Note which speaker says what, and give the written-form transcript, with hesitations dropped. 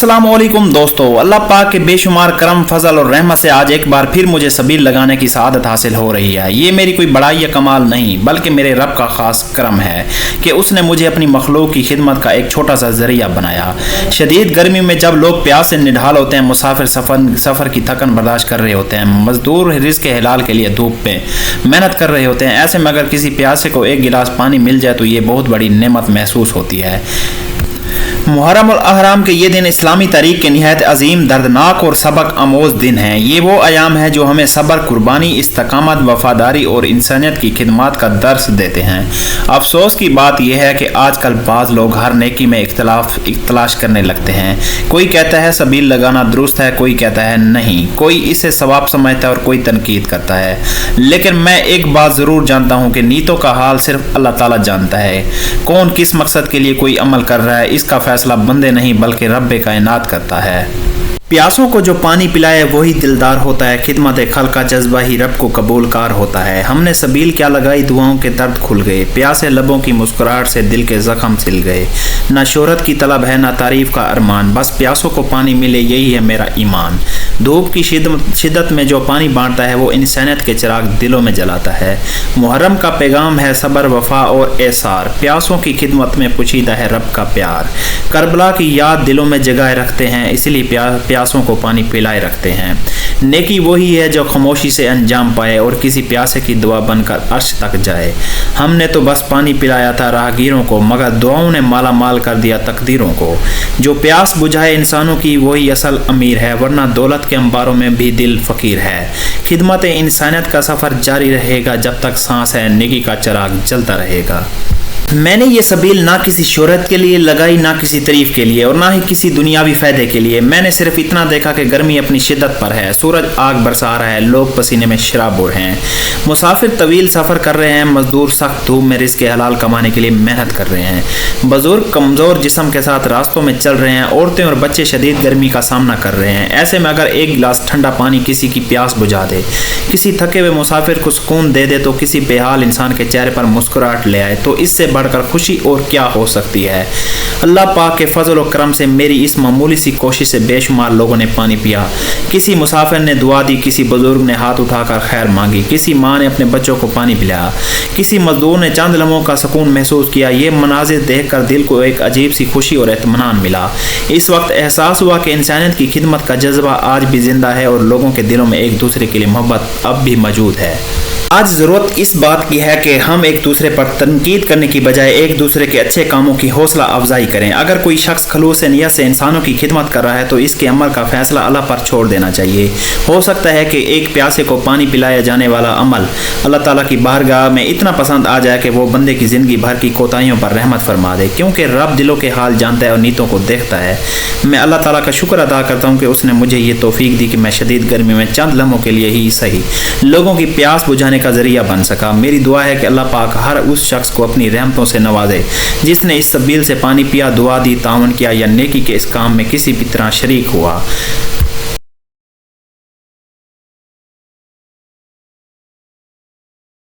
Speaker 1: अस्सलाम वालेकुम दोस्तों, अल्लाह पाक के बेशुमार करम फजल और रहमत से आज एक बार फिर मुझे सबील लगाने की सआदत हासिल हो रही है। ये मेरी कोई बड़ाई या कमाल नहीं बल्कि मेरे रब का ख़ास करम है कि उसने मुझे अपनी मखलूक की खिदमत का एक छोटा सा ज़रिया बनाया। शदीद गर्मी में जब लोग प्यास से निढाल होते हैं, मुसाफिर सफ़र की थकन बर्दाश्त कर रहे होते हैं, मजदूर रिज़्क़ के हिलाल के लिए धूप पे मेहनत कर रहे होते हैं, ऐसे में अगर किसी प्यासे को एक गिलास पानी मिल जाए तो ये बहुत बड़ी नेमत महसूस होती है। मुहर्रम और अहराम के ये दिन इस्लामी तारीख के निहायत अजीम, दर्दनाक और सबक आमोज दिन हैं। ये वो अयाम है जो हमें सब्र, कुर्बानी, इस्तकामत, वफादारी और इंसानियत की खिदमत का दर्स देते हैं। अफसोस की बात यह है कि आजकल बाज़ लोग हर नेकी में इख्तलाश करने लगते हैं। कोई कहता है सबील लगाना दुरुस्त है, कोई कहता है नहीं, कोई इसे सवाब समझता है और कोई तनकीद करता है। लेकिन मैं एक बात ज़रूर जानता हूँ कि नीयतों का हाल सिर्फ अल्लाह ताला जानता है। कौन किस मकसद के लिए कोई अमल कर रहा है, इसका फैसला बंदे नहीं बल्कि रब्बे कायनात करता है। प्यासों को जो पानी पिलाए वही दिलदार होता है। खिदमत खल का जज्बा ही रब को कबूलकार होता है। हमने सबील क्या लगाई, दुआओं के दर्द खुल गए, प्यासे लबों की मुस्कुराहट से दिल के जख्म सिल गए। ना शोहरत की तलब है, ना तारीफ का अरमान, बस प्यासों को पानी मिले यही है मेरा ईमान। धूप की शिद्दत में जो पानी बांटता है वो इंसानियत के चिराग दिलों में जलाता है। मुहर्रम का पैगाम है सब्र, वफा और एसार। प्यासों की खिदमत में पुशीदा है रब का प्यार। करबला की याद दिलों में जगाए रखते हैं, इसलिए प्यासों को पानी पिलाए रखते हैं। नेकी वही है जो खामोशी से अंजाम पाए और किसी प्यासे की दुआ बनकर अर्श तक जाए। हमने तो बस पानी पिलाया था राहगीरों को, मगर दुआओं ने माला माल कर दिया तकदीरों को। जो प्यास बुझाए इंसानों की वही असल अमीर है, वरना दौलत के अंबारों में भी दिल फकीर है। खिदमत इंसानियत का सफ़र जारी रहेगा जब तक सांस है, नेकी का चिराग जलता रहेगा। मैंने ये सबील ना किसी शोहरत के लिए लगाई, ना किसी तारीफ के लिए और ना ही किसी दुनियावी फ़ायदे के लिए। मैंने सिर्फ इतना देखा कि गर्मी अपनी शिद्दत पर है, सूरज आग बरसा रहा है, लोग पसीने में शराबोर हैं, मुसाफिर तवील सफ़र कर रहे हैं, मजदूर सख्त धूप में रिज़्क़ हलाल कमाने के लिए मेहनत कर रहे हैं, बुजुर्ग कमज़ोर जिस्म के साथ रास्तों में चल रहे हैं, औरतें और बच्चे शदीद गर्मी का सामना कर रहे हैं। ऐसे में अगर एक गिलास ठंडा पानी किसी की प्यास बुझा दे, किसी थके हुए मुसाफिर को सुकून दे दे, तो किसी बेहाल इंसान के चेहरे पर मुस्कुराहट ले आए, तो इससे बढ़कर खुशी और क्या हो सकती है। अल्लाह पाक के फजल और करम से मेरी इस मामूली सी कोशिश से बेशुमार लोगों ने पानी पिया। किसी मुसाफिर ने दुआ दी, किसी बुजुर्ग ने हाथ उठाकर खैर मांगी, किसी माँ ने अपने बच्चों को पानी पिलाया, किसी मजदूर ने चंद लम्हों का सुकून महसूस किया। ये मनाजिर देखकर दिल को एक अजीब सी खुशी और इत्मीनान मिला। इस वक्त एहसास हुआ कि इंसानियत की खिदमत का जज्बा आज भी जिंदा है और लोगों के दिलों में एक दूसरे के लिए मोहब्बत अब भी मौजूद है। आज ज़रूरत इस बात की है कि हम एक दूसरे पर तनकीद करने की बजाय एक दूसरे के अच्छे कामों की हौसला अफजाई करें। अगर कोई शख्स खलूस नियत से इंसानों की खिदमत कर रहा है तो इसके अमल का फैसला अल्लाह पर छोड़ देना चाहिए। हो सकता है कि एक प्यासे को पानी पिलाया जाने वाला अमल अल्लाह ताला की बारगाह में इतना पसंद आ जाए कि वो बंदे की ज़िंदगी भर की कोताहियों पर रहमत फरमा दे, क्योंकि रब दिलों के हाल जानता है और नीयतों को देखता है। मैं अल्लाह ताला का शुक्र अदा करता हूँ कि उसने मुझे ये तौफीक दी कि मैं शदीद गर्मी में चंद लम्हों के लिए ही सही लोगों की प्यास बुझाने का ज़रिया बन सका। मेरी दुआ है कि अल्लाह पाक हर उस शख्स को अपनी रहमतों से नवाजे जिसने इस सबील से पानी पिया, दुआ दी, तावन किया या नेकी के इस काम में किसी भी तरह शरीक हुआ।